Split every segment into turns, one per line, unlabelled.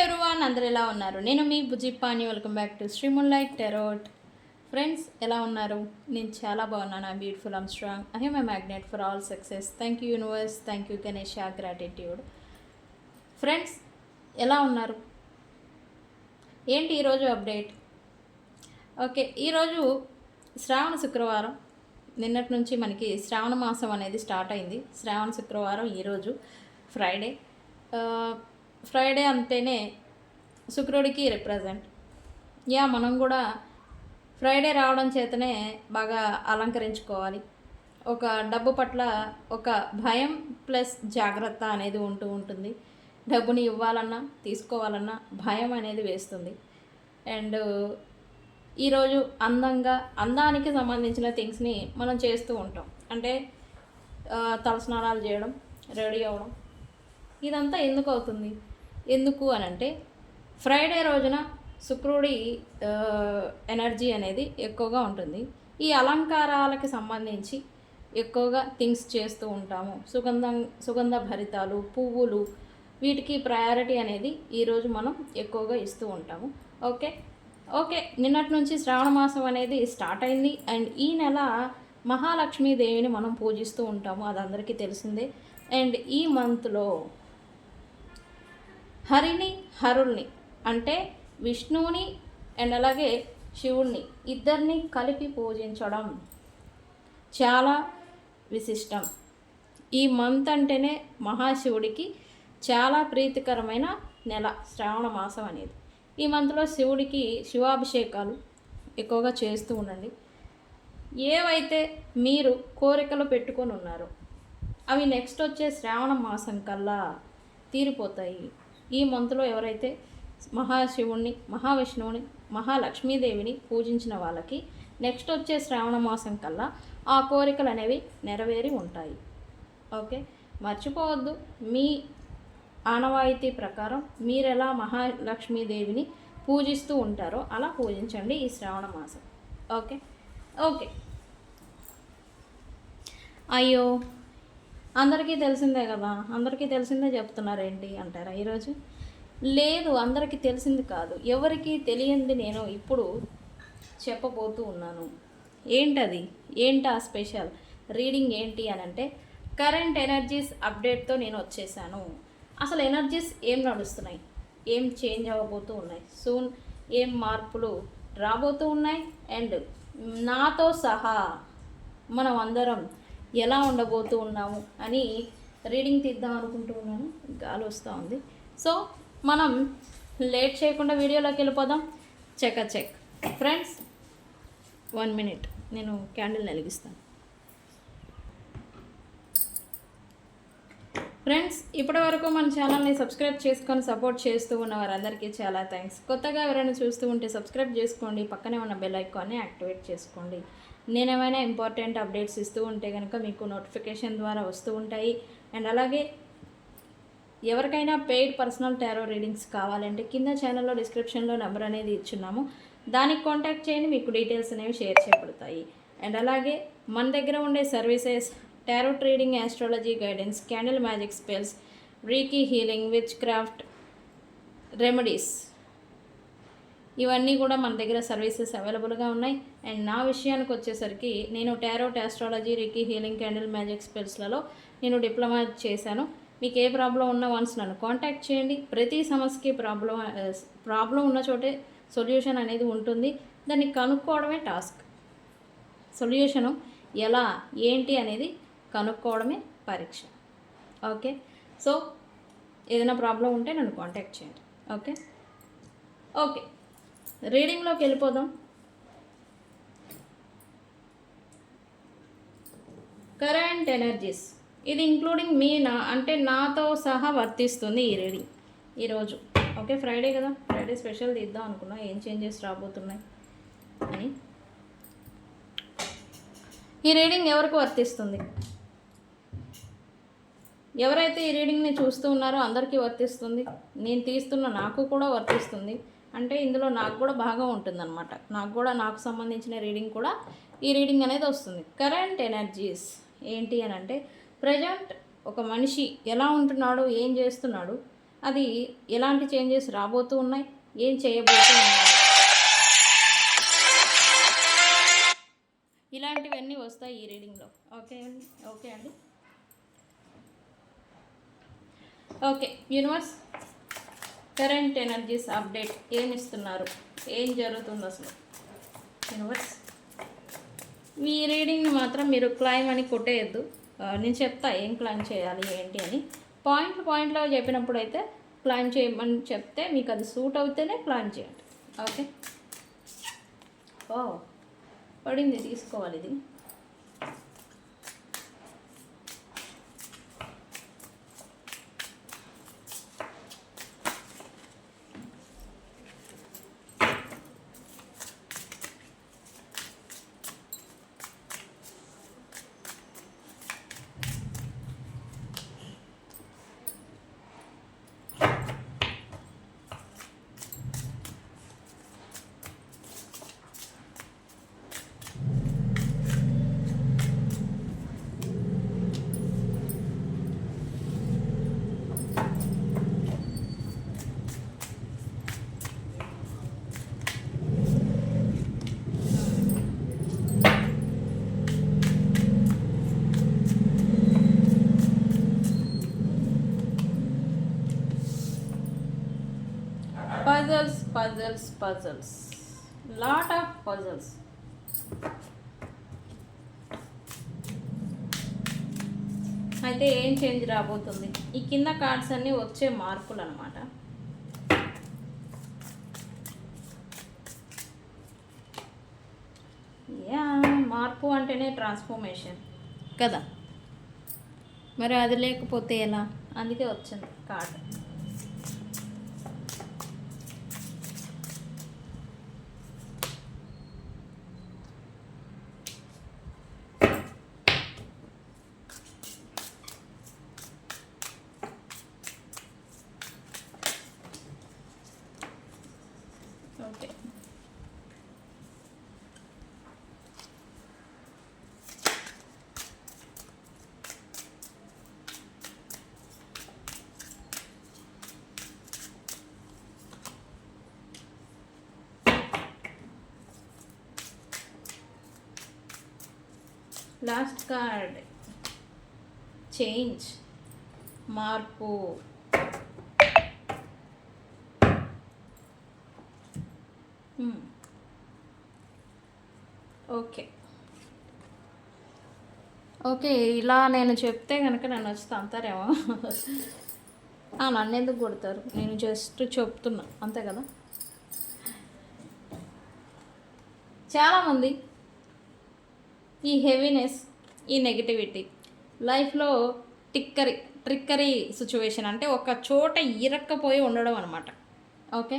Everyone, అందరు ఎలా ఉన్నారు? నేను మీ బుజిప్పాని. వెల్కమ్ బ్యాక్ టు శ్రీమున్లైట్ టెరోట్. ఫ్రెండ్స్, ఎలా ఉన్నారు? నేను చాలా బాగున్నాను. I'm beautiful, I'm strong, I am a magnet for all success. Thank you universe, thank you Ganesha, gratitude. Friends, ఎలా ఉన్నారు? ఏంటి ఈరోజు అప్డేట్? ఓకే, ఈరోజు శ్రావణ శుక్రవారం. నిన్నటి నుంచి మనకి శ్రావణ మాసం అనేది స్టార్ట్ అయింది. శ్రావణ శుక్రవారం ఈరోజు ఫ్రైడే. ఫ్రైడే అంటేనే శుక్రుడికి రిప్రజెంట్. మనం కూడా ఫ్రైడే రావడం చేతనే బాగా అలంకరించుకోవాలి. ఒక డబ్బు పట్ల ఒక భయం ప్లస్ జాగ్రత్త అనేది ఉంటుంది. డబ్బుని ఇవ్వాలన్నా తీసుకోవాలన్నా భయం అనేది వేస్తుంది. అండ్ ఈరోజు అందానికి సంబంధించిన థింగ్స్ని మనం చేస్తూ ఉంటాం. అంటే తలస్నానాలు చేయడం, రెడీ అవ్వడం, ఇదంతా ఎందుకు అని అంటే ఫ్రైడే రోజున శుక్రుడి ఎనర్జీ అనేది ఎక్కువగా ఉంటుంది. ఈ అలంకారాలకి సంబంధించి ఎక్కువగా థింగ్స్ చేస్తూ ఉంటాము. సుగంధ భరితాలు, పువ్వులు, వీటికి ప్రయారిటీ అనేది ఈరోజు మనం ఎక్కువగా ఇస్తూ ఉంటాము. ఓకే, నిన్నటి నుంచి శ్రావణ మాసం అనేది స్టార్ట్ అయింది. అండ్ ఈ నెల మహాలక్ష్మీదేవిని మనం పూజిస్తూ ఉంటాము, అది అందరికీ తెలిసిందే. అండ్ ఈ మంత్లో హరుల్ని అంటే విష్ణువుని అండ్ అలాగే శివుణ్ణి ఇద్దరిని కలిపి పూజించడం చాలా విశిష్టం. ఈ మంత్ అంటేనే మహాశివుడికి చాలా ప్రీతికరమైన నెల శ్రావణ మాసం అనేది. ఈ మంత్లో శివుడికి శివాభిషేకాలు ఎక్కువగా చేస్తూ ఉండండి. ఏవైతే మీరు కోరికలు పెట్టుకొని ఉన్నారో అవి నెక్స్ట్ వచ్చే శ్రావణ మాసం కల్లా తీరిపోతాయి. ఈ మంత్లో ఎవరైతే మహాశివుణ్ణి, మహావిష్ణువుని, మహాలక్ష్మీదేవిని పూజించిన వాళ్ళకి నెక్స్ట్ వచ్చే శ్రావణ మాసం కల్లా ఆ కోరికలు అనేవి నెరవేరి ఉంటాయి. ఓకే, మర్చిపోవద్దు. మీ ఆనవాయితీ ప్రకారం మీరు ఎలా మహాలక్ష్మీదేవిని పూజిస్తూ ఉంటారో అలా పూజించండి ఈ శ్రావణ మాసం. ఓకే. అయ్యో, అందరికీ తెలిసిందే కదా, అందరికీ తెలిసిందే చెప్తున్నారేంటి అంటారా ఈరోజు? లేదు, అందరికీ తెలిసింది కాదు, ఎవరికి తెలియంది నేను ఇప్పుడు చెప్పబోతూ ఉన్నాను. ఏంటా స్పెషల్ రీడింగ్ ఏంటి అని అంటే, కరెంట్ ఎనర్జీస్ అప్డేట్తో నేను వచ్చేసాను. అసలు ఎనర్జీస్ ఏం నడుస్తున్నాయి, ఏం చేంజ్ అవ్వబోతూ ఉన్నాయి, సూన్ ఏం మార్పులు రాబోతూ ఉన్నాయి, అండ్ నాతో సహా మనం అందరం ఎలా ఉండబోతూ ఉన్నాము అని రీడింగ్ తీద్దాం అనుకుంటూ ఉన్నాను. గాలి వస్తూ ఉంది. సో మనం లేట్ చేయకుండా వీడియోలోకి వెళ్ళిపోదాం. చెక్ ఫ్రెండ్స్, 1 minute నేను క్యాండిల్ వెలిగిస్తాను. ఫ్రెండ్స్, ఇప్పటి వరకు మన ఛానల్ని సబ్స్క్రైబ్ చేసుకొని సపోర్ట్ చేస్తూ ఉన్న వారందరికీ చాలా థ్యాంక్స్. కొత్తగా ఎవరైనా చూస్తూ ఉంటే సబ్స్క్రైబ్ చేసుకోండి, పక్కనే ఉన్న బెల్ ఐకాన్ని యాక్టివేట్ చేసుకోండి. నేనేమైనా ఇంపార్టెంట్ అప్డేట్స్ ఇస్తూ ఉంటే కనుక మీకు నోటిఫికేషన్ ద్వారా వస్తూ ఉంటాయి. అండ్ అలాగే ఎవరికైనా పెయిడ్ పర్సనల్ టారో రీడింగ్స్ కావాలంటే కింద ఛానల్లో డిస్క్రిప్షన్లో నెంబర్ అనేది ఇచ్చున్నాము, దానికి కాంటాక్ట్ చేయండి, మీకు డీటెయిల్స్ అనేవి షేర్ చేయబడతాయి. అండ్ అలాగే మన దగ్గర ఉండే services tarot reading, astrology guidance, candle magic spells, reiki healing, witchcraft remedies, ఇవన్నీ కూడా మన దగ్గర సర్వీసెస్ అవైలబుల్గా ఉన్నాయి. అండ్ నా విషయానికి వచ్చేసరికి నేను tarot, astrology, reiki healing, candle magic స్పెల్స్లలో నేను డిప్లొమా చేశాను. మీకు ఏ ప్రాబ్లం ఉన్నా వన్స్ నన్ను కాంటాక్ట్ చేయండి. ప్రతి సమస్యకి ప్రాబ్లం ఉన్న చోటే సొల్యూషన్ అనేది ఉంటుంది. దాన్ని కనుక్కోవడమే టాస్క్. సొల్యూషను ఎలా ఏంటి అనేది కనుక్కోవడమే పరీక్ష. సో ఏదైనా ప్రాబ్లం ఉంటే నన్ను కాంటాక్ట్ చేయండి. ఓకే, రీడింగ్లోకి వెళ్ళిపోదాం. కరెంట్ ఎనర్జీస్, ఇది ఇంక్లూడింగ్ అంటే నాతో సహా వర్తిస్తుంది ఈ రీడింగ్ ఈరోజు. ఫ్రైడే కదా, ఫ్రైడే స్పెషల్ తీద్దాం అనుకున్నా, ఏం చేంజెస్ రాబోతున్నాయి అని. ఈ రీడింగ్ ఎవరికి వర్తిస్తుంది? ఎవరైతే ఈ రీడింగ్ని చూస్తూ ఉన్నారో అందరికీ వర్తిస్తుంది. నేను తీస్తున్న నాకు కూడా వర్తిస్తుంది. అంటే ఇందులో నాకు కూడా బాగా ఉంటుందన్నమాట. నాకు సంబంధించిన రీడింగ్ కూడా ఈ రీడింగ్ అనేది వస్తుంది. కరెంట్ ఎనర్జీస్ ఏంటి అని అంటే, ప్రజెంట్ ఒక మనిషి ఎలా ఉంటున్నాడు, ఏం చేస్తున్నాడు, అది ఎలాంటి చేంజెస్ రాబోతూ ఉన్నాయి, ఏం చేయబోతూ ఉన్నారు, ఇలాంటివన్నీ వస్తాయి ఈ రీడింగ్లో. ఓకే అండి, ఓకే అండి, okay. Universe current energies update ఏమి ఇస్తున్నారు, ఏం జరుగుతుంది అసలు? యూనివర్స్ మీ రీడింగ్ని మాత్రం మీరు క్లైమ్ అని కొట్టేయద్దు. నేను చెప్తా ఏం క్లైమ్ చేయాలి ఏంటి అని. పాయింట్లో చెప్పినప్పుడు అయితే క్లైమ్ చేయమని చెప్తే మీకు అది సూట్ అవుతేనే క్లైమ్ చేయండి. ఓకే. ఓ పడింది, తీసుకోవాలి ఇది. Puzzles. Lot of puzzles. అయితే ఏం చేంజ్ రాబోతుంది? ఈ కింద కార్డ్స్ అన్నీ వచ్చే మార్పులు అన్నమాట. మార్పు అంటేనే ట్రాన్స్ఫర్మేషన్ కదా, మరి అది లేకపోతే ఎలా? అందుకే వచ్చింది card. Okay, last card change, మార్పు. ఓకే ఓకే, ఇలా నేను చెప్తే కనుక నన్ను వచ్చి తంతారేమో. నన్ను ఎందుకు కొడతారు? నేను జస్ట్ చెప్తున్నా అంతే కదా. చాలామంది ఈ హెవీనెస్, ఈ నెగిటివిటీ లైఫ్లో ట్రిక్కరీ సిచ్యువేషన్ అంటే ఒక చోట ఇరక్కపోయి ఉండడం అనమాట. ఓకే,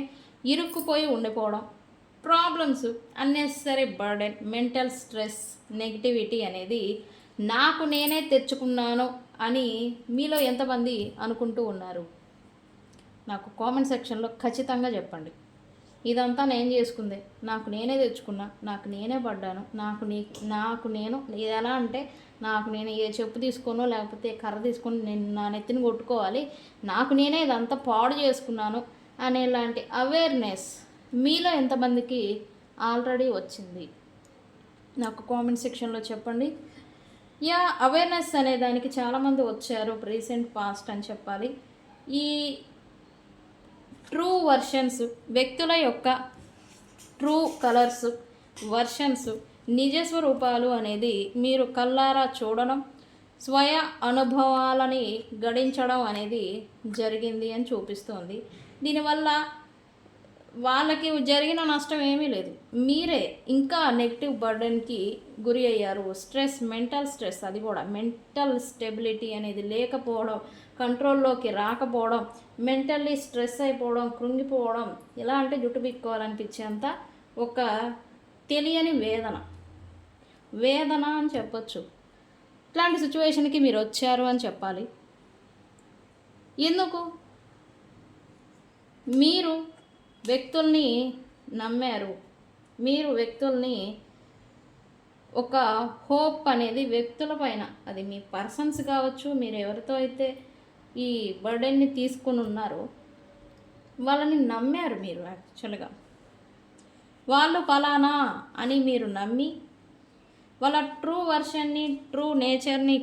ఇరుక్కుపోయి ఉండిపోవడం, problems, unnecessary burden, mental stress, negativity అనేది నాకు నేనే తెచ్చుకున్నాను అని మీలో ఎంతమంది అనుకుంటూ ఉన్నారు? నాకు కామెంట్ సెక్షన్లో ఖచ్చితంగా చెప్పండి. ఇదంతా నేను చేసుకుందే, నాకు నేనే తెచ్చుకున్నా, నాకు నేనే పడ్డాను, నాకు నేను ఎలా అంటే నాకు నేను ఏ చెప్పు తీసుకోనో లేకపోతే కర్ర తీసుకొని నేను నా నెత్తిని కొట్టుకోవాలి, నాకు నేనే ఇదంతా పాడు చేసుకున్నాను అనేలాంటి అవేర్నెస్ మీలో ఎంతమందికి ఆల్రెడీ వచ్చింది? నాకు కామెంట్ సెక్షన్లో చెప్పండి. అవేర్నెస్ అనే దానికి చాలామంది వచ్చారు రీసెంట్ పాస్ట్ అని చెప్పాలి. ఈ ట్రూ వర్షన్స్, వ్యక్తుల యొక్క ట్రూ కలర్స్, వర్షన్స్, నిజస్వరూపాలు అనేది మీరు కళ్ళారా చూడడం, స్వయ అనుభవాలని గడించడం అనేది జరిగింది అని చూపిస్తుంది. దీనివల్ల వాళ్ళకి జరిగిన నష్టం ఏమీ లేదు, మీరే ఇంకా నెగిటివ్ బర్డెన్కి గురి అయ్యారు. స్ట్రెస్, మెంటల్ స్ట్రెస్, అది కూడా మెంటల్ స్టెబిలిటీ అనేది లేకపోవడం, కంట్రోల్లోకి రాకపోవడం, మెంటల్లీ స్ట్రెస్ అయిపోవడం, కృంగిపోవడం, ఎలా అంటే జుట్టు బిక్కోవాలనిపించేంత ఒక తెలియని వేదన అని చెప్పొచ్చు. ఇట్లాంటి సిచ్యువేషన్కి మీరు వచ్చారు అని చెప్పాలి. ఎందుకు? మీరు వ్యక్తుల్ని నమ్మారు, మీరు వ్యక్తుల్ని ఒక హోప్ అనేది వ్యక్తుల పైన, అది మీ పర్సన్స్ కావచ్చు, మీరు ఎవరితో అయితే ఈ బర్డెన్ని తీసుకుని ఉన్నారో వాళ్ళని నమ్మారు మీరు. యాక్చువల్గా వాళ్ళు ఫలానా అని మీరు నమ్మి వాళ్ళ ట్రూ వర్షన్ని, ట్రూ నేచర్ని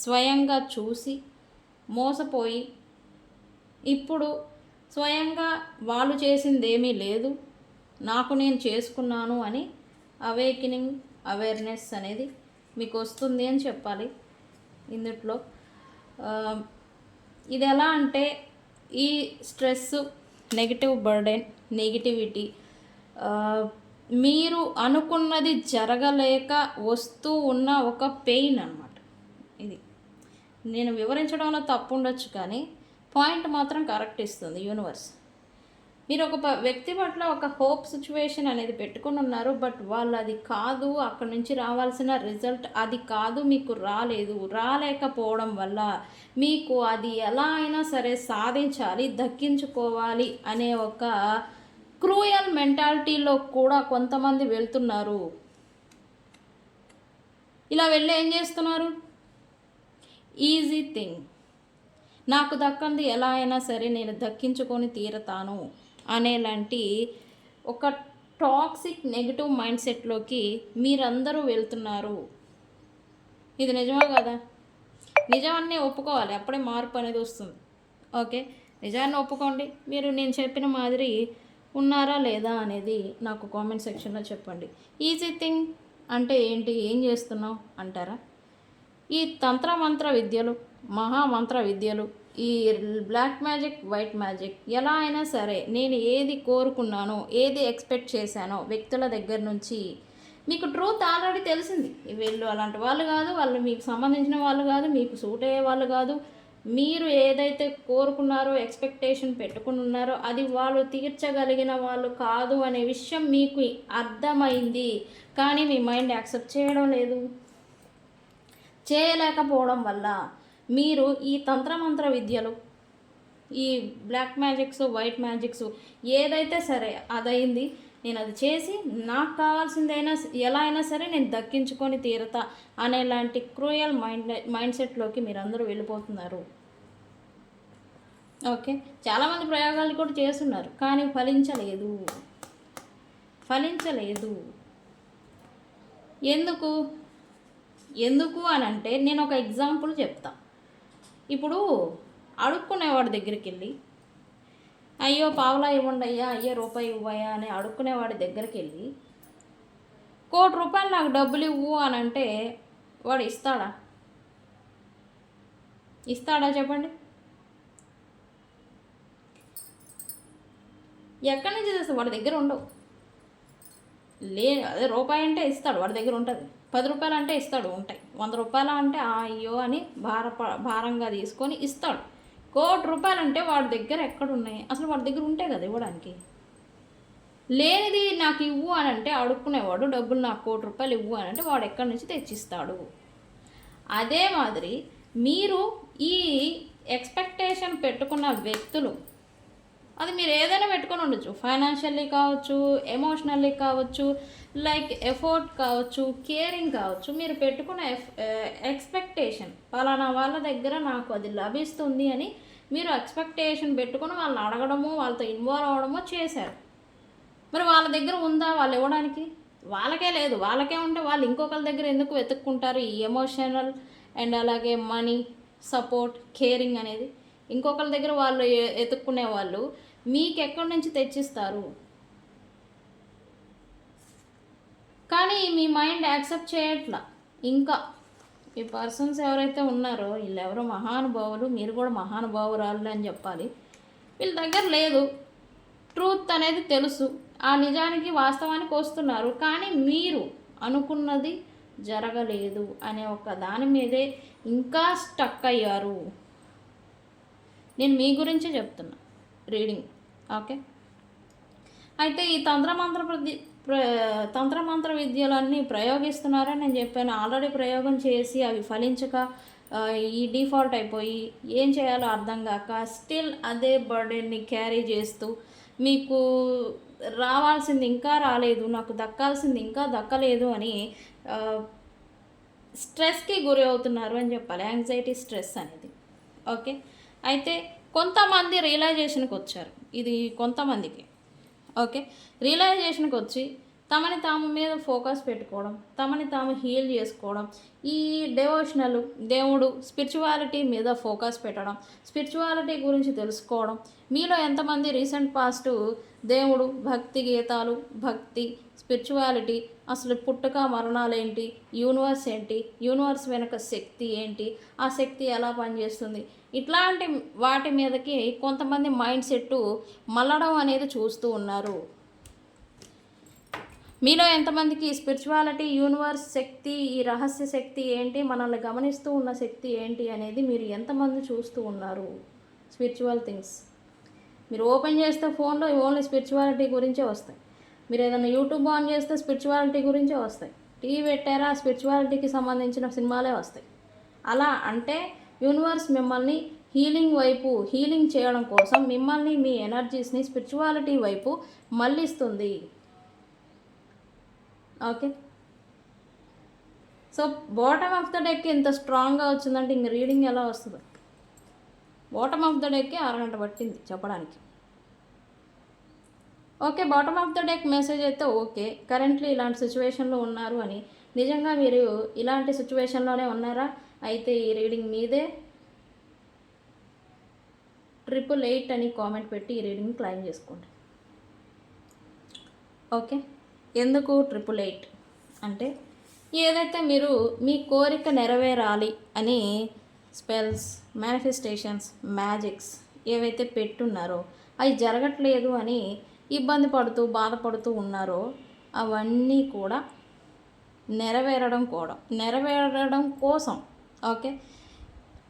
స్వయంగా చూసి మోసపోయి ఇప్పుడు స్వయంగా వాళ్ళు చేసింది ఏమీ లేదు, నాకు నేను చేసుకున్నాను అని అవేకినింగ్, అవేర్నెస్ అనేది మీకు వస్తుంది అని చెప్పాలి. ఇందులో ఇది ఎలా అంటే ఈ స్ట్రెస్, నెగిటివ్ బర్డెన్, నెగిటివిటీ మీరు అనుకున్నది జరగలేక వస్తూ ఉన్న ఒక పెయిన్ అన్నమాట. ఇది నేను వివరించడంలో తప్పు ఉండొచ్చు, కానీ పాయింట్ మాత్రం కరెక్ట్ ఇస్తుంది యూనివర్స్. మీరు ఒక వ్యక్తి పట్ల ఒక హోప్ సిచ్యువేషన్ అనేది పెట్టుకుని ఉన్నారు, బట్ వాళ్ళు అది కాదు, అక్కడ నుంచి రావాల్సిన రిజల్ట్ అది కాదు, మీకు రాలేకపోవడం వల్ల మీకు అది ఎలా అయినా సరే సాధించాలి, దక్కించుకోవాలి అనే ఒక క్రూయల్ మెంటాలిటీలో కూడా కొంతమంది వెళ్తున్నారు. ఇలా వెళ్ళి ఏం చేస్తున్నారు? ఈజీ థింగ్, నాకు దక్కంది ఎలా అయినా సరే నేను దక్కించుకొని తీరతాను అనేలాంటి ఒక టాక్సిక్ నెగిటివ్ మైండ్ సెట్లోకి మీరందరూ వెళ్తున్నారు. ఇది నిజమా కదా? నిజాన్ని ఒప్పుకోవాలి, అప్పుడే మార్పు అనేది వస్తుంది. ఓకే, నిజాన్ని ఒప్పుకోండి. మీరు నేను చెప్పిన మాదిరి ఉన్నారా లేదా అనేది నాకు కామెంట్ సెక్షన్లో చెప్పండి. ఈజీ థింగ్ అంటే ఏంటి, ఏం చేస్తున్నావు అంటారా? ఈ తంత్రమంత్ర విద్యలు, మహామంత్ర విద్యలు, ఈ బ్లాక్ మ్యాజిక్, వైట్ మ్యాజిక్, ఎలా అయినా సరే నేను ఏది కోరుకున్నానో, ఏది ఎక్స్పెక్ట్ చేశానో వ్యక్తుల దగ్గర నుంచి మీకు ట్రూత్ ఆల్రెడీ తెలిసింది. వీళ్ళు అలాంటి వాళ్ళు కాదు, వాళ్ళు మీకు సంబంధించిన వాళ్ళు కాదు, మీకు సూట్ అయ్యే వాళ్ళు కాదు. మీరు ఏదైతే కోరుకున్నారో, ఎక్స్పెక్టేషన్ పెట్టుకుని ఉన్నారో అది వాళ్ళు తీర్చగలిగిన వాళ్ళు కాదు అనే విషయం మీకు అర్థమైంది, కానీ మీ మైండ్ యాక్సెప్ట్ చేయడం లేదు. చేయలేకపోవడం వల్ల మీరు ఈ తంత్రమంత్ర విద్యలు, ఈ బ్లాక్ మ్యాజిక్స్, వైట్ మ్యాజిక్స్ ఏదైతే సరే అదైంది, నేను అది చేసి నాకు కావాల్సిందైనా ఎలా అయినా సరే నేను దక్కించుకొని తీరతా అనేలాంటి క్రూయల్ మైండ్ సెట్లోకి మీరందరూ వెళ్ళిపోతున్నారు. ఓకే, చాలామంది ప్రయోగాలు కూడా చేస్తున్నారు, కానీ ఫలించలేదు. ఎందుకు అని అంటే నేను ఒక ఎగ్జాంపుల్ చెప్తా. ఇప్పుడు అడుక్కునేవాడి దగ్గరికి వెళ్ళి అయ్యో పావలా ఇవ్వండి అయ్యా, అయ్యో రూపాయి ఇవ్వయా అని అడుక్కునేవాడి దగ్గరికి వెళ్ళి ₹1,00,00,000 నాకు డబ్బులు ఇవ్వు అని అంటే వాడు ఇస్తాడా చెప్పండి? ఎక్కడి నుంచి తెస్తాడు? వాడి దగ్గర ఉండవు. అదే రూపాయి అంటే ఇస్తాడు, వాడి దగ్గర ఉంటుంది. ₹10 అంటే ఇస్తాడు, ఉంటాయి. ₹100 అంటే అయ్యో అని భారంగా తీసుకొని ఇస్తాడు. ₹1,00,00,000 అంటే వాడి దగ్గర ఎక్కడున్నాయి? అసలు వాడి దగ్గర ఉంటే కదా ఇవ్వడానికి. లేనిది నాకు ఇవ్వు అని అంటే అడుక్కునేవాడు డబ్బులు నాకు ₹1,00,00,000 ఇవ్వు అని అంటే వాడు ఎక్కడి నుంచి తెచ్చిస్తాడు? అదే మాదిరి మీరు ఈ ఎక్స్పెక్టేషన్ పెట్టుకున్న వ్యక్తులు, అది మీరు ఏదైనా పెట్టుకొని ఉండొచ్చు, ఫైనాన్షియల్లీ కావచ్చు, ఎమోషనల్లీ కావచ్చు, లైక్ ఎఫర్ట్ కావచ్చు, కేరింగ్ కావచ్చు. మీరు పెట్టుకున్న ఎక్స్పెక్టేషన్ పలానా వాళ్ళ దగ్గర నాకు అది లభిస్తుంది అని మీరు ఎక్స్పెక్టేషన్ పెట్టుకుని వాళ్ళని అడగడము, వాళ్ళతో ఇన్వాల్వ్ అవ్వడమో చేశారు. మరి వాళ్ళ దగ్గర ఉందా వాళ్ళు ఇవ్వడానికి? వాళ్ళకే లేదు. వాళ్ళకే ఉంటే వాళ్ళు ఇంకొకరి దగ్గర ఎందుకు వెతుక్కుంటారు? ఈ ఎమోషనల్ అండ్ అలాగే మనీ, సపోర్ట్, కేరింగ్ అనేది ఇంకొకరి దగ్గర వాళ్ళు ఎతుక్కునే వాళ్ళు మీకు ఎక్కడి నుంచి తెచ్చిస్తారు? కానీ మీ మైండ్ యాక్సెప్ట్ చేయట్లా. ఇంకా ఈ పర్సన్స్ ఎవరైతే ఉన్నారో వీళ్ళెవరో మహానుభావులు, మీరు కూడా మహానుభావురాలు అని చెప్పాలి. వీళ్ళ దగ్గర లేదు, ట్రూత్ అనేది తెలుసు, ఆ నిజానికి వాస్తవానికి వస్తున్నారు, కానీ మీరు అనుకున్నది జరగలేదు అనే ఒక దాని మీదే ఇంకా స్టక్ అయ్యారు. నేను మీ గురించే చెప్తున్నా రీడింగ్. ఓకే, అయితే ఈ తంత్రమంత్ర విద్యలన్నీ ప్రయోగిస్తున్నారని నేను చెప్పాను. ఆల్రెడీ ప్రయోగం చేసి అవి ఫలించక ఈ డిఫాల్ట్ అయిపోయి ఏం చేయాలో అర్థం కాక స్టిల్ అదే బర్డెన్ని క్యారీ చేస్తూ మీకు రావాల్సింది ఇంకా రాలేదు, నాకు దక్కాల్సింది ఇంకా దక్కలేదు అని స్ట్రెస్కి గురి అవుతున్నారు అని చెప్పాలి. యాంగ్జైటీ, స్ట్రెస్ అనేది. ఓకే, అయితే కొంతమంది రియలైజేషన్కి వచ్చారు, ఇది కొంతమందికి. ఓకే, రియలైజేషన్కి వచ్చి తమని తాము మీద ఫోకస్ పెట్టుకోవడం, తమని తాము హీల్ చేసుకోవడం, ఈ డెవోషనల్ దేవుడు స్పిరిచువాలిటీ మీద ఫోకస్ పెట్టడం, స్పిరిచువాలిటీ గురించి తెలుసుకోవడం. మీలో ఎంతమంది రీసెంట్ పాస్ట్ దేవుడు, భక్తి గీతాలు, భక్తి, స్పిరిచువాలిటీ, అసలు పుట్టుక మరణాలు ఏంటి, యూనివర్స్ ఏంటి, యూనివర్స్ వెనక శక్తి ఏంటి, ఆ శక్తి ఎలా పనిచేస్తుంది, ఇట్లాంటి వాటి మీదకి కొంతమంది మైండ్ సెట్ మళ్ళడం అనేది చూస్తూ ఉన్నారు. మీలో ఎంతమందికి స్పిరిచువాలిటీ, యూనివర్స్ శక్తి, ఈ రహస్య శక్తి ఏంటి, మనల్ని గమనిస్తూ ఉన్న శక్తి ఏంటి అనేది మీరు ఎంతమంది చూస్తూ ఉన్నారు? స్పిరిచువల్ థింగ్స్ మీరు ఓపెన్ చేస్తే ఫోన్లో ఓన్లీ స్పిరిచువాలిటీ గురించే వస్తాయి. మీరు ఏదైనా యూట్యూబ్ ఆన్ చేస్తే స్పిరిచువాలిటీ గురించే వస్తాయి. టీవీ పెట్టారా స్పిరిచువాలిటీకి సంబంధించిన సినిమాలే వస్తాయి. అలా అంటే యూనివర్స్ మిమ్మల్ని హీలింగ్ వైపు, హీలింగ్ చేయడం కోసం మిమ్మల్ని మీ ఎనర్జీస్ని స్పిరిచువాలిటీ వైపు మళ్ళిస్తుంది. Okay, so bottom of the deck ఎంత స్ట్రాంగ్గా వచ్చిందంటే ఇంక రీడింగ్ ఎలా వస్తుందో. బాటమ్ ఆఫ్ ద డెక్కి 6 గంటలు పట్టింది చెప్పడానికి. Okay, bottom of the deck message అయితే ఓకే, కరెంట్లీ ఇలాంటి సిచ్యువేషన్లో ఉన్నారు అని. నిజంగా మీరు ఇలాంటి సిచ్యువేషన్లోనే ఉన్నారా? అయితే ఈ రీడింగ్ మీదే. 888 అని కామెంట్ పెట్టి ఈ రీడింగ్ క్లైమ్ చేసుకోండి. ఓకే, ఎందుకు 888 అంటే ఏదైతే మీరు మీ కోరిక నెరవేరాలి అని స్పెల్స్, మేనిఫెస్టేషన్స్, మ్యాజిక్స్ ఏవైతే పెట్టున్నారో అవి జరగట్లేదు అని ఇబ్బంది పడుతూ బాధపడుతూ ఉన్నారో అవన్నీ కూడా నెరవేరడం కోసం ఓకే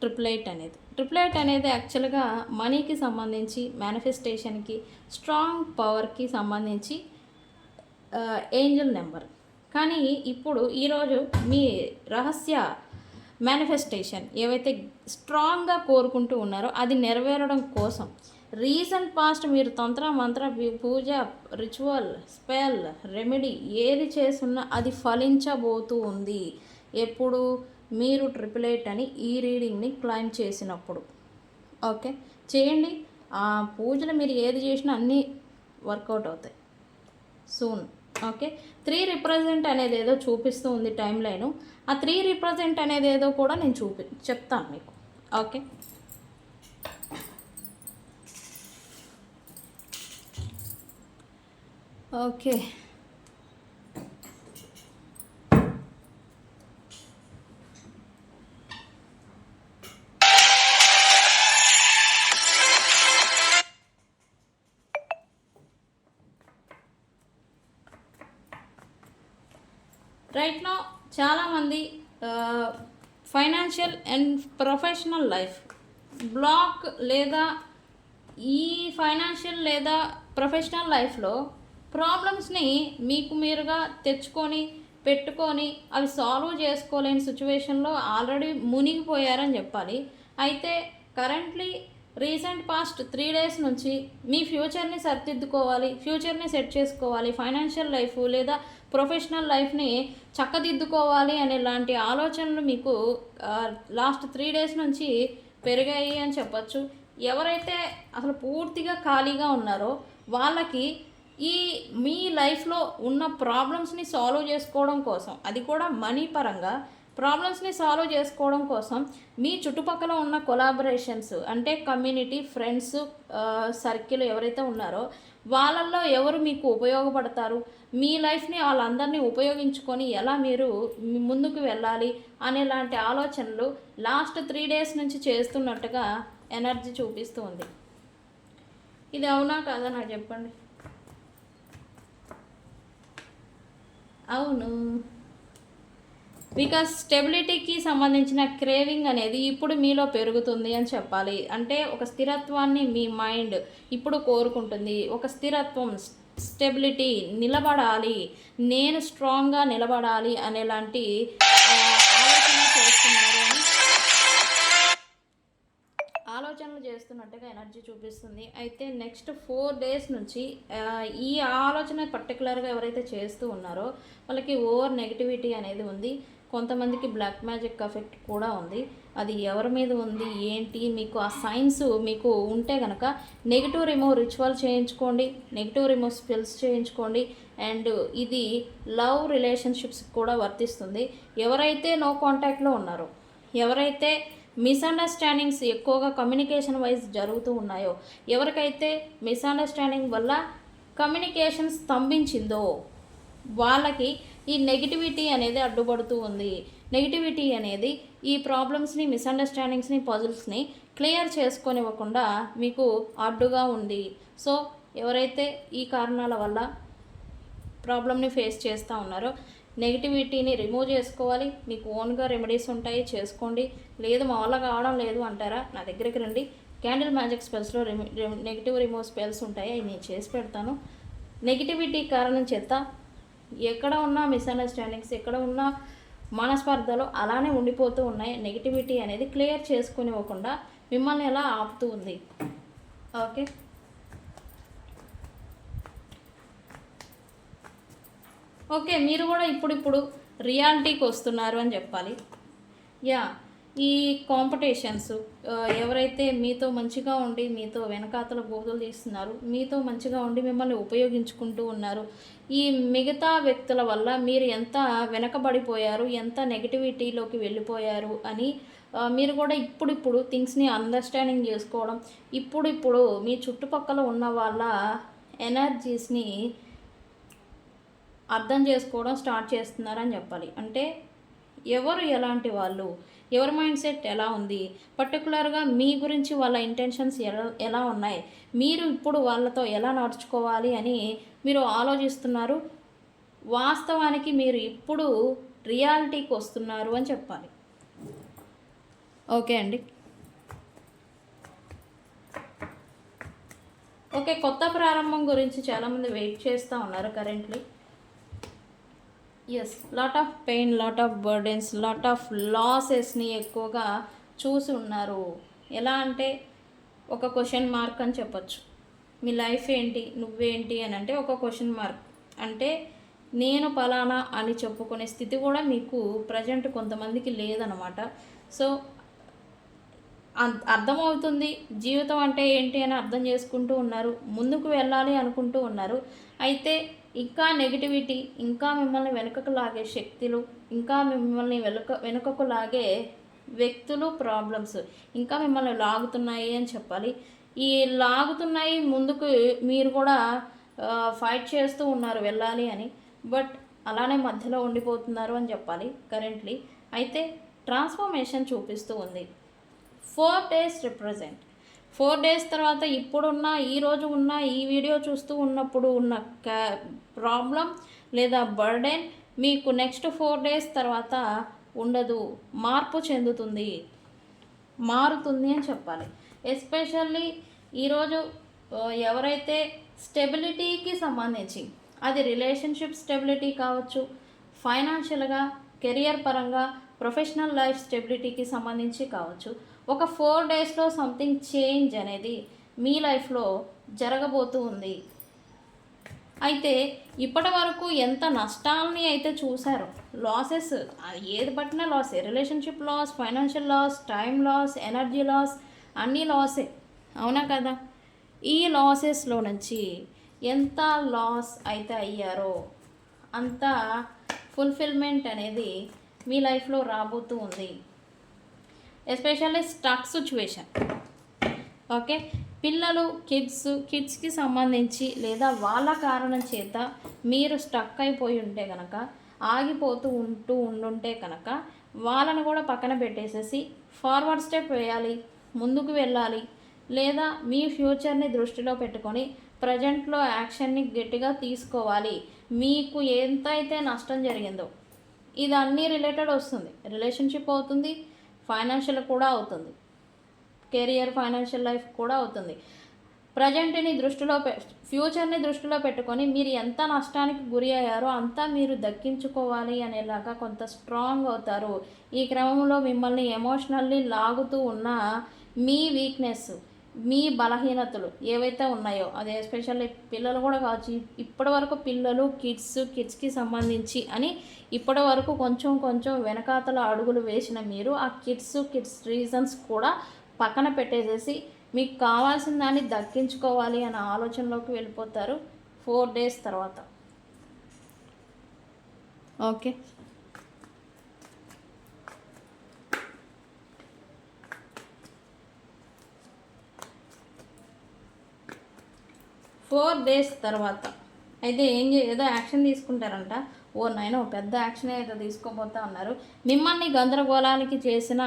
888 అనేది యాక్చువల్గా మనీకి సంబంధించి, మేనిఫెస్టేషన్కి, స్ట్రాంగ్ పవర్కి సంబంధించి ఏంజల్ నెంబర్. కానీ ఇప్పుడు ఈరోజు మీ రహస్య మేనిఫెస్టేషన్ ఏవైతే స్ట్రాంగ్గా కోరుకుంటూ ఉన్నారో అది నెరవేరడం కోసం రీసెంట్ పాస్ట్ మీరు తంత్ర మంత్ర పూజ, రిచువల్, స్పెల్, రెమెడీ ఏది చేస్తున్నా అది ఫలించబోతూ ఉంది. ఎప్పుడు మీరు 888 అని ఈ రీడింగ్ని క్లైమ్ చేసినప్పుడు. ఓకే, చేయండి. ఆ పూజలు మీరు ఏది చేసినా అన్నీ వర్కౌట్ అవుతాయి సూన్. ఓకే, 3 రిప్రజెంట్ అనేది ఏదో చూపిస్తూ ఉంది టైం లైను. ఆ 3 రిప్రజెంట్ అనేది ఏదో కూడా నేను చెప్తాను మీకు. ఓకే, ఓకే, రైట్ నౌ చాలామంది financial and professional life block, లేదా ఈ ఫైనాన్షియల్ లేదా ప్రొఫెషనల్ లైఫ్లో ప్రాబ్లమ్స్ని మీకు మీరుగా తెచ్చుకొని పెట్టుకొని అవి సాల్వ్ చేసుకోలేని సిచ్యువేషన్లో ఆల్రెడీ మునిగిపోయారని చెప్పాలి. అయితే కరెంట్లీ రీసెంట్ పాస్ట్ 3 డేస్ నుంచి మీ ఫ్యూచర్ని సరిదిద్దుకోవాలి, ఫ్యూచర్ని సెట్ చేసుకోవాలి, ఫైనాన్షియల్ లైఫ్ లేదా ప్రొఫెషనల్ లైఫ్ని చక్కదిద్దుకోవాలి అనే లాంటి ఆలోచనలు మీకు లాస్ట్ 3 డేస్ నుంచి పెరిగాయి అని చెప్పచ్చు. ఎవరైతే అసలు పూర్తిగా ఖాళీగా ఉన్నారో వాళ్ళకి ఈ మీ లైఫ్లో ఉన్న ప్రాబ్లమ్స్ని సాల్వ్ చేసుకోవడం కోసం, అది కూడా మనీ పరంగా ప్రాబ్లమ్స్ని సాల్వ్ చేసుకోవడం కోసం మీ చుట్టుపక్కల ఉన్న కొలాబరేషన్స్ అంటే కమ్యూనిటీ, ఫ్రెండ్స్ సర్కిల్ ఎవరైతే ఉన్నారో వాళ్ళల్లో ఎవరు మీకు ఉపయోగపడతారు, మీ లైఫ్ని వాళ్ళందరినీ ఉపయోగించుకొని ఎలా మీరు ముందుకు వెళ్ళాలి అనేలాంటి ఆలోచనలు లాస్ట్ 3 డేస్ నుంచి చేస్తున్నట్టుగా ఎనర్జీ చూపిస్తూ ఉంది. ఇది అవునా కాదా నాకు చెప్పండి. అవును, బికాస్ స్టెబిలిటీకి సంబంధించిన క్రేవింగ్ అనేది ఇప్పుడు మీలో పెరుగుతుంది అని చెప్పాలి. అంటే ఒక స్థిరత్వాన్ని మీ మైండ్ ఇప్పుడు కోరుకుంటుంది. ఒక స్థిరత్వం, స్టెబిలిటీ, నిలబడాలి, నేను స్ట్రాంగ్గా నిలబడాలి అనేలాంటి ఆలోచనలు చేస్తున్నట్టుగా ఎనర్జీ చూపిస్తుంది. అయితే నెక్స్ట్ 4 డేస్ నుంచి ఈ ఆలోచన పర్టికులర్గా ఎవరైతే చేస్తూ ఉన్నారో వాళ్ళకి ఓవర్ నెగిటివిటీ అనేది ఉంది. కొంతమందికి బ్లాక్ మ్యాజిక్ ఎఫెక్ట్ కూడా ఉంది. అది ఎవరి మీద ఉంది ఏంటి మీకు ఆ సైన్స్ మీకు ఉంటే కనుక నెగిటివ్ రిమూవ్ రిచువల్ చేయించుకోండి, నెగిటివ్ రిమూవ్ స్పెల్స్ చేయించుకోండి. అండ్ ఇది లవ్ రిలేషన్షిప్స్ కూడా వర్తిస్తుంది. ఎవరైతే నో కాంటాక్ట్లో ఉన్నారో, ఎవరైతే మిస్అండర్స్టాండింగ్స్ ఎక్కువగా కమ్యూనికేషన్ వైజ్ జరుగుతూ ఉన్నాయో, ఎవరికైతే మిస్అండర్స్టాండింగ్ వల్ల కమ్యూనికేషన్ స్తంభించిందో వాళ్ళకి ఈ నెగిటివిటీ అనేది అడ్డుపడుతూ ఉంది. నెగిటివిటీ అనేది ఈ ప్రాబ్లమ్స్ని, మిస్అండర్స్టాండింగ్స్ని, పజిల్స్ని క్లియర్ చేసుకొనివ్వకుండా మీకు అడ్డుగా ఉంది. సో ఎవరైతే ఈ కారణాల వల్ల ప్రాబ్లమ్ని ఫేస్ చేస్తూ ఉన్నారో నెగిటివిటీని రిమూవ్ చేసుకోవాలి. మీకు ఓన్గా రెమెడీస్ ఉంటాయి, చేసుకోండి. లేదు మా వల్ల కావడం లేదు అంటారా, నా దగ్గరికి రండి. క్యాండిల్ మ్యాజిక్ స్పెల్స్లో నెగిటివ్ రిమూవ్ స్పెల్స్ ఉంటాయి, అవి నేను చేసి పెడతాను. నెగిటివిటీ కారణం చేత ఎక్కడ ఉన్న మిస్అండర్స్టాండింగ్స్, ఎక్కడ ఉన్న మనస్పర్ధలు అలానే ఉండిపోతూ ఉన్నాయి. నెగిటివిటీ అనేది క్లియర్ చేసుకునివ్వకుండా మిమ్మల్ని ఎలా ఆపుతూ ఉంది. ఓకే, ఓకే, మీరు కూడా ఇప్పుడు రియాలిటీకి వస్తున్నారు అని చెప్పాలి. యా, ఈ కాంపిటీషన్స్ ఎవరైతే మీతో మంచిగా ఉండి మీతో వెనకాతల గోతులు తీస్తున్నారు, మీతో మంచిగా ఉండి మిమ్మల్ని ఉపయోగించుకుంటూ ఉన్నారు, ఈ మిగతా వ్యక్తుల వల్ల మీరు ఎంత వెనకబడిపోయారు, ఎంత నెగిటివిటీలోకి వెళ్ళిపోయారు అని మీరు కూడా ఇప్పుడు థింగ్స్ని అండర్స్టాండింగ్ చేసుకోవడం, ఇప్పుడు మీ చుట్టుపక్కల ఉన్న వాళ్ళ ఎనర్జీస్ని అర్థం చేసుకోవడం స్టార్ట్ చేస్తున్నారని చెప్పాలి. అంటే ఎవరు ఎలాంటి వాళ్ళు, ఎవరి మైండ్ సెట్ ఎలా ఉంది, పర్టికులర్గా మీ గురించి వాళ్ళ ఇంటెన్షన్స్ ఎలా ఉన్నాయి, మీరు ఇప్పుడు వాళ్ళతో ఎలా నడుచుకోవాలి అని మీరు ఆలోచిస్తున్నారు. వాస్తవానికి మీరు ఇప్పుడు రియాలిటీకి వస్తున్నారు అని చెప్పాలి. ఓకే అండి, ఓకే. కొత్త ప్రారంభం గురించి చాలామంది వెయిట్ చేస్తూ ఉన్నారు currently. Yes, lot of pain, lot of burdens, lot of లాసెస్ని ఎక్కువగా చూసి ఉన్నారు. ఎలా అంటే ఒక క్వశ్చన్ మార్క్ అని చెప్పచ్చు. మీ లైఫ్ ఏంటి, నువ్వేంటి అని అంటే ఒక క్వశ్చన్ మార్క్. అంటే నేను పలానా అని చెప్పుకునే స్థితి కూడా మీకు ప్రజెంట్ కొంతమందికి లేదనమాట. సో అర్థమవుతుంది జీవితం అంటే ఏంటి అని అర్థం చేసుకుంటూ ఉన్నారు, ముందుకు వెళ్ళాలి అనుకుంటూ ఉన్నారు. అయితే ఇంకా నెగిటివిటీ, ఇంకా మిమ్మల్ని వెనుకకు లాగే శక్తులు, ఇంకా మిమ్మల్ని వెనుకకు లాగే వ్యక్తులు, ప్రాబ్లమ్స్ ఇంకా మిమ్మల్ని లాగుతున్నాయి అని చెప్పాలి. ఈ లాగుతున్నాయి ముందుకు మీరు కూడా ఫైట్ చేస్తూ ఉన్నారు వెళ్ళాలి అని, బట్ అలానే మధ్యలో ఉండిపోతున్నారు అని చెప్పాలి కరెంట్లీ. అయితే ట్రాన్స్ఫర్మేషన్ చూపిస్తూ ఉంది. 4 days రిప్రజెంట్. 4 days తర్వాత ఇప్పుడున్న ఈరోజు ఉన్న ఈ వీడియో చూస్తూ ఉన్నప్పుడు ఉన్న ప్రాబ్లం లేదా బర్డెన్ మీకు నెక్స్ట్ 4 days తర్వాత ఉండదు, మార్పు చెందుతుంది, మారుతుంది అని చెప్పాలి. ఎస్పెషల్లీ ఈరోజు ఎవరైతే స్టెబిలిటీకి సంబంధించి, అది రిలేషన్షిప్ స్టెబిలిటీ కావచ్చు, ఫైనాన్షియల్గా, కెరియర్ పరంగా, ప్రొఫెషనల్ లైఫ్ స్టెబిలిటీకి సంబంధించి కావచ్చు, ఒక 4 daysలో సంథింగ్ చేంజ్ అనేది మీ లైఫ్లో జరగబోతూ ఉంది. అయితే ఇప్పటి వరకు ఎంత నష్టాలని అయితే చూశారో, లాసెస్ ఏది పట్టినా లాసే, relationship loss, financial loss, time loss, energy loss, అన్నీ లాసే, అవునా కదా? ఈ లాసెస్లో నుంచి ఎంత లాస్ అయితే అయ్యారో అంత ఫుల్ఫిల్మెంట్ అనేది మీ లైఫ్లో రాబోతూ ఉంది. Especially stuck situation. ఓకే, పిల్లలు, కిడ్స్కి సంబంధించి లేదా వాళ్ళ కారణం చేత మీరు స్టక్ అయిపోయి ఉంటే కనుక, ఆగిపోతూ ఉండుంటే కనుక వాళ్ళని కూడా పక్కన పెట్టేసేసి ఫార్వర్డ్ స్టెప్ వేయాలి, ముందుకు వెళ్ళాలి. లేదా మీ ఫ్యూచర్ని దృష్టిలో పెట్టుకొని ప్రజెంట్లో యాక్షన్ని గట్టిగా తీసుకోవాలి. మీకు ఎంతైతే నష్టం జరిగిందో ఇది అన్నీ రిలేటెడ్ వస్తుంది. రిలేషన్షిప్ అవుతుంది, ఫైనాన్షియల్ కూడా అవుతుంది, కెరియర్, ఫైనాన్షియల్ లైఫ్ కూడా అవుతుంది. ప్రజెంట్ని ఫ్యూచర్ని దృష్టిలో పెట్టుకొని మీరు ఎంత నష్టానికి గురి అయ్యారో అంతా మీరు దక్కించుకోవాలి అనేలాగా కొంత స్ట్రాంగ్ అవుతారు. ఈ క్రమంలో మిమ్మల్ని ఎమోషనల్లీ లాగుతూ ఉన్న మీ వీక్నెస్, మీ బలహీనతలు ఏవైతే ఉన్నాయో, అది ఎస్పెషల్లీ పిల్లలు కూడా కావచ్చు, ఇప్పటి వరకు పిల్లలు కిడ్స్కి సంబంధించి అని ఇప్పటి వరకు కొంచెం కొంచెం వెనకాతల అడుగులు వేసిన మీరు ఆ కిడ్స్ రీజన్స్ కూడా పక్కన పెట్టేసేసి మీకు కావాల్సిన దాన్ని దక్కించుకోవాలి అనే ఆలోచనలోకి వెళ్ళిపోతారు 4 days తర్వాత. ఓకే, 4 days తర్వాత అయితే ఏదో యాక్షన్ తీసుకుంటారంట. ఓ నాయన పెద్ద యాక్షన్ అయితే తీసుకోబోతా ఉన్నారు. మిమ్మల్ని గందరగోళానికి చేసిన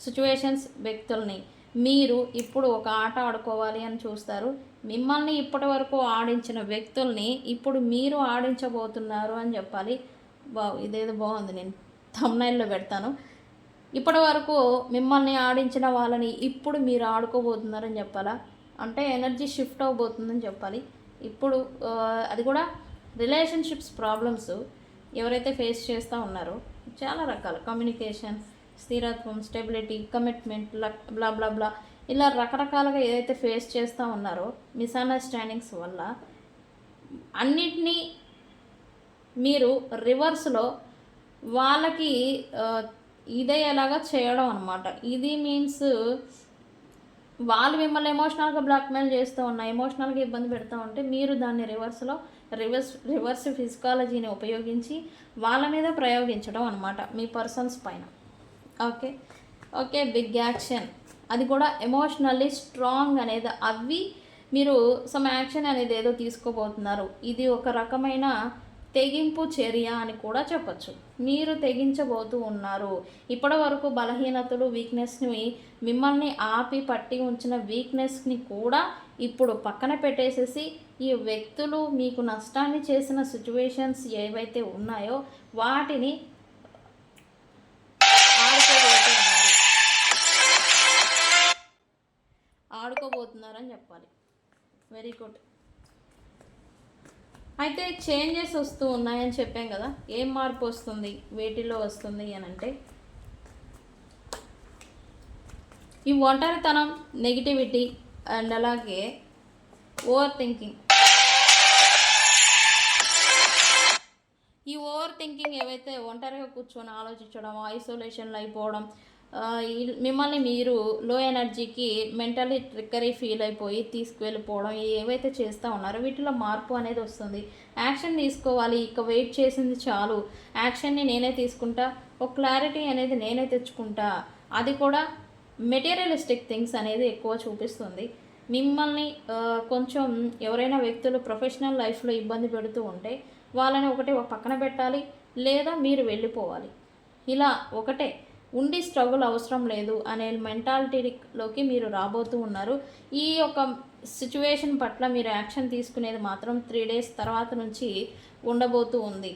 సిచ్యువేషన్స్, వ్యక్తుల్ని మీరు ఇప్పుడు ఒక ఆట ఆడుకోవాలి అని చూస్తారు. మిమ్మల్ని ఇప్పటి వరకు ఆడించిన వ్యక్తుల్ని ఇప్పుడు మీరు ఆడించబోతున్నారు అని చెప్పాలి. ఇదేదో బాగుంది, నేను థంబ్నైల్లో పెడతాను. ఇప్పటి వరకు మిమ్మల్ని ఆడించిన వాళ్ళని ఇప్పుడు మీరు ఆడుకోబోతున్నారని చెప్పాలా, అంటే ఎనర్జీ షిఫ్ట్ అవబోతుందని చెప్పాలి. ఇప్పుడు అది కూడా రిలేషన్షిప్స్ ప్రాబ్లమ్స్ ఎవరైతే ఫేస్ చేస్తూ ఉన్నారో, చాలా రకాల కమ్యూనికేషన్, స్థిరత్వం, స్టెబిలిటీ, కమిట్మెంట్, బ్లా బ్లా బ్లా ఇలా రకరకాలుగా ఏదైతే ఫేస్ చేస్తూ ఉన్నారో మిస్అండర్స్టాండింగ్స్ వల్ల అన్నిటినీ మీరు రివర్స్లో వాళ్ళకి ఇదయ్యేలాగా చేయడం అనమాట. ఇది మీన్స్ వాళ్ళు మిమ్మల్ని ఎమోషనల్గా బ్లాక్మెయిల్ చేస్తూ ఉన్నాయి, ఎమోషనల్గా ఇబ్బంది పెడుతూ ఉంటే మీరు దాన్ని రివర్స్ ఫిజికాలజీని ఉపయోగించి వాళ్ళ మీద ప్రయోగించడం అనమాట, మీ పర్సన్స్ పైన. ఓకే, బిగ్ యాక్షన్, అది కూడా ఎమోషనల్లీ స్ట్రాంగ్ అనేది అవి మీరు సమ్ యాక్షన్ అనేది ఏదో తీసుకోబోతున్నారు. ఇది ఒక రకమైన తెగింపు చర్య అని కూడా చెప్పచ్చు. మీరు తెగించబోతూ ఉన్నారు. ఇప్పటి వరకు బలహీనతలు, వీక్నెస్ని, మిమ్మల్ని ఆపి పట్టి ఉంచిన వీక్నెస్ని కూడా ఇప్పుడు పక్కన పెట్టేసేసి ఈ వ్యక్తులు మీకు నష్టాన్ని చేసిన సిచ్యువేషన్స్ ఏవైతే ఉన్నాయో వాటిని ఆడుకోబోతున్నారని చెప్పాలి. Very good. అయితే చేంజెస్ వస్తూ ఉన్నాయని చెప్పాం కదా, ఏం మార్పు వస్తుంది వేటిలో వస్తుంది అని అంటే, ఈ ఒంటరితనం, నెగిటివిటీ అండ్ అలాగే ఓవర్ థింకింగ్. ఈ ఓవర్ థింకింగ్ ఏవైతే ఒంటరిగా కూర్చొని ఆలోచించడం, ఐసోలేషన్లో అయిపోవడం, మిమ్మల్ని మీరు లో ఎనర్జీకి మెంటలీ ట్రిక్కరీ ఫీల్ అయిపోయి తీసుకువెళ్ళిపోవడం ఏవైతే చేస్తూ ఉన్నారో వీటిలో మార్పు అనేది వస్తుంది. యాక్షన్ తీసుకోవాలి, ఇక వెయిట్ చేసింది చాలు, యాక్షన్ని నేనే తీసుకుంటా, ఒక క్లారిటీ అనేది నేనే తెచ్చుకుంటా, అది కూడా మెటీరియలిస్టిక్ థింగ్స్ అనేది ఎక్కువ చూపిస్తుంది. మిమ్మల్ని కొంచెం ఎవరైనా వ్యక్తులు ప్రొఫెషనల్ లైఫ్లో ఇబ్బంది పెడుతూ ఉంటే వాళ్ళని ఒకటి పక్కన పెట్టాలి, లేదా మీరు వెళ్ళిపోవాలి. ఇలా ఒకటే ఉండి స్ట్రగుల్ అవసరం లేదు అనే మెంటాలిటీలోకి మీరు రాబోతూ ఉన్నారు. ఈ యొక్క సిచ్యువేషన్ పట్ల మీరు యాక్షన్ తీసుకునేది మాత్రం 3 days తర్వాత నుంచి ఉండబోతూ ఉంది.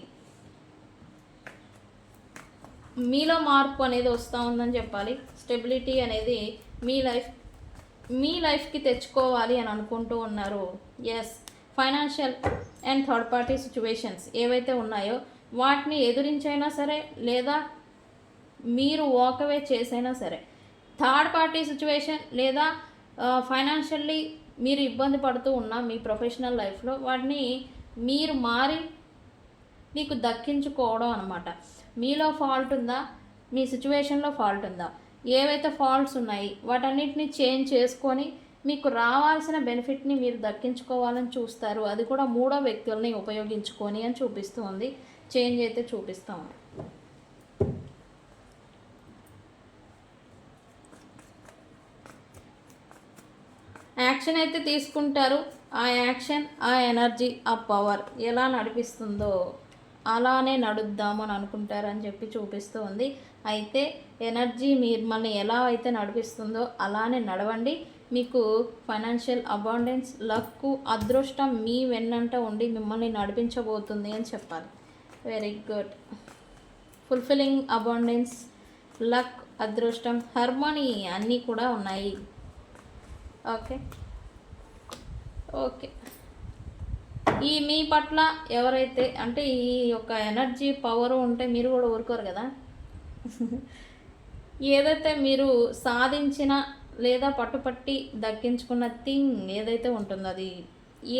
మీలో మార్పు అనేది వస్తూ ఉందని చెప్పాలి. స్టెబిలిటీ అనేది మీ లైఫ్కి తెచ్చుకోవాలి అని అనుకుంటూ ఉన్నారు. Yes, financial and third party situations ఏవైతే ఉన్నాయో వాటిని ఎదురించైనా సరే, లేదా మీరు వాకవే చేసైనా సరే, థర్డ్ పార్టీ సిచ్యువేషన్ లేదా ఫైనాన్షియల్లీ మీరు ఇబ్బంది పడుతూ ఉన్న మీ ప్రొఫెషనల్ లైఫ్లో వాటిని మీరు మారి మీకు దక్కించుకోవడం అనమాట. మీలో ఫాల్ట్ ఉందా, మీ సిచ్యువేషన్లో ఫాల్ట్ ఉందా, ఏవైతే ఫాల్ట్స్ ఉన్నాయి వాటన్నిటిని చేంజ్ చేసుకొని మీకు రావాల్సిన బెనిఫిట్ని మీరు దక్కించుకోవాలని చూస్తారు. అది కూడా మూడో వ్యక్తుల్ని ఉపయోగించుకొని అని చూపిస్తూ ఉంది. చేంజ్ అయితే చూపిస్తాము. యాక్షన్ అయితే తీసుకుంటారు. ఆ యాక్షన్, ఆ ఎనర్జీ, ఆ పవర్ ఎలా నడిపిస్తుందో అలానే నడుద్దాము అని అనుకుంటారని చెప్పి చూపిస్తూ ఉంది. అయితే ఎనర్జీ మిమ్మల్ని ఎలా అయితే నడిపిస్తుందో అలానే నడవండి. మీకు ఫైనాన్షియల్ అబాండెన్స్, లక్, అదృష్టం మీ వెన్నంట ఉండి మిమ్మల్ని నడిపించబోతుంది అని చెప్పాలి. Very good. Fulfilling abundance, luck, అదృష్టం, హార్మోనీ అన్నీ కూడా ఉన్నాయి. ఓకే, ఈ మీ పట్ల ఎవరైతే అంటే ఈ యొక్క ఎనర్జీ పవర్ ఉంటే మీరు కూడా ఊరుకోరు కదా. ఏదైతే మీరు సాధించిన లేదా పట్టుపట్టి దక్కించుకున్న థింగ్ ఏదైతే ఉంటుందో అది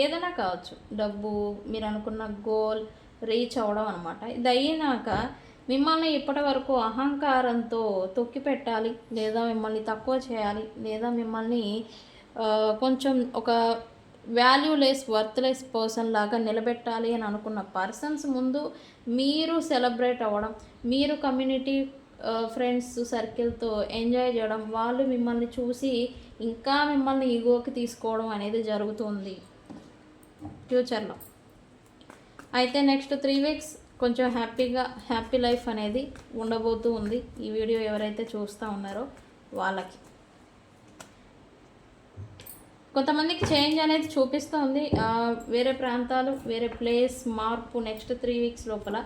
ఏదైనా కావచ్చు, డబ్బు, మీరు అనుకున్న గోల్ రీచ్ అవ్వడం అనమాట. ఇది అయినాక మిమ్మల్ని ఇప్పటి వరకు అహంకారంతో తొక్కి పెట్టాలి, లేదా మిమ్మల్ని తక్కువ చేయాలి, లేదా మిమ్మల్ని కొంచెం ఒక వాల్యూలెస్ వర్త్లెస్ పర్సన్ లాగా నిలబెట్టాలి అని అనుకున్న పర్సన్స్ ముందు మీరు సెలబ్రేట్ అవ్వడం, మీరు కమ్యూనిటీ ఫ్రెండ్స్ సర్కిల్తో ఎంజాయ్ చేయడం, వాళ్ళు మిమ్మల్ని చూసి ఇంకా మిమ్మల్ని ఈగోకి తీసుకోవడం అనేది జరుగుతుంది ఫ్యూచర్లో. అయితే నెక్స్ట్ 3 weeks కొంచెం హ్యాపీ లైఫ్ అనేది ఉండబోతూ ఉంది. ఈ వీడియో ఎవరైతే చూస్తూ ఉన్నారో వాళ్ళకి. కొంతమందికి చేంజ్ అనేది చూపిస్తూ ఉంది, వేరే ప్రాంతాలు, వేరే ప్లేస్, మార్పు నెక్స్ట్ 3 weeks లోపల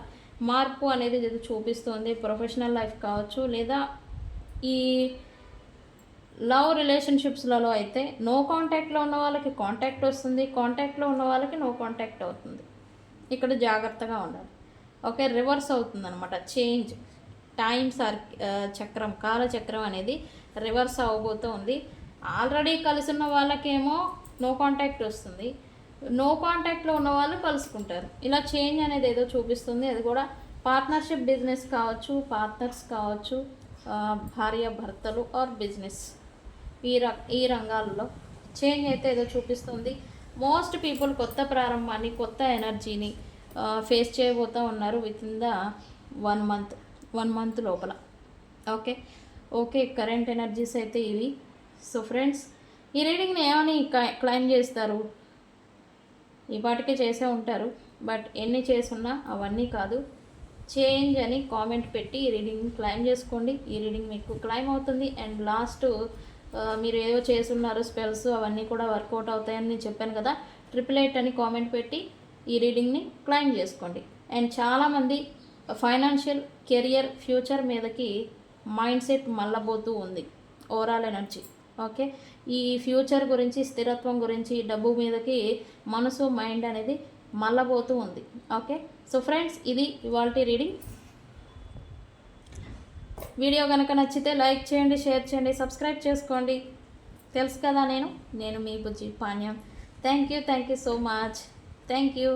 మార్పు అనేది ఇది చూపిస్తుంది. ప్రొఫెషనల్ లైఫ్ కావచ్చు, లేదా ఈ లవ్ రిలేషన్షిప్స్లలో అయితే నో కాంటాక్ట్లో ఉన్న వాళ్ళకి కాంటాక్ట్ వస్తుంది, కాంటాక్ట్లో ఉన్న వాళ్ళకి నో కాంటాక్ట్ అవుతుంది. ఇక్కడ జాగ్రత్తగా ఉండాలి. ఓకే, రివర్స్ అవుతుంది అనమాట చేంజ్. చక్రం, కాలచక్రం అనేది రివర్స్ అవ్వబోతూ ఉంది. ఆల్రెడీ కలిసి ఉన్న వాళ్ళకేమో నో కాంటాక్ట్ వస్తుంది, నో కాంటాక్ట్లో ఉన్న వాళ్ళు కలుసుకుంటారు. ఇలా చేంజ్ అనేది ఏదో చూపిస్తుంది. అది కూడా పార్ట్నర్షిప్, బిజినెస్ కావచ్చు, పార్ట్నర్స్ కావచ్చు, భార్య భర్తలు ఆర్ బిజినెస్, ఈ రంగాల్లో చేంజ్ అయితే ఏదో చూపిస్తుంది. మోస్ట్ పీపుల్ కొత్త ప్రారంభాన్ని, కొత్త ఎనర్జీని ఫేస్ చేయబోతూ ఉన్నారు విత్ ఇన్ ద 1 month లోపల. ఓకే, కరెంట్ ఎనర్జీస్ అయితే ఇవి. సో ఫ్రెండ్స్, ఈ రీడింగ్ని ఏమని క్లైమ్ చేస్తారు? ఈ పాటికే చేసే ఉంటారు, బట్ ఎన్ని చేసున్నా అవన్నీ కాదు. చేంజ్ అని కామెంట్ పెట్టి ఈ రీడింగ్ని క్లైమ్ చేసుకోండి. ఈ రీడింగ్ మీకు క్లైమ్ అవుతుంది. అండ్ లాస్ట్ మీరు ఏవో చేస్తున్నారు స్పెల్స్, అవన్నీ కూడా వర్కౌట్ అవుతాయని నేను చెప్పాను కదా. 888 అని కామెంట్ పెట్టి ఈ రీడింగ్ని క్లైమ్ చేసుకోండి. అండ్ చాలామంది ఫైనాన్షియల్, కెరియర్, ఫ్యూచర్ మీదకి మైండ్ సెట్ మళ్ళబోతూ ఉంది, ఓవరాల్ ఎనర్జీ. ఓకే, ఈ ఫ్యూచర్ గురించి, స్థిరత్వం గురించి, డబ్బు మీదకి మనసు, మైండ్ అనేది మళ్ళబోతూ ఉంది. ఓకే, సో ఫ్రెండ్స్, ఇది ఇవాల్టి రీడింగ్. వీడియో కనుక నచ్చితే లైక్ చేయండి, షేర్ చేయండి, సబ్స్క్రైబ్ చేసుకోండి. తెలుసు కదా, నేను మీ Bujji Panyam. Thank you so much. Thank you.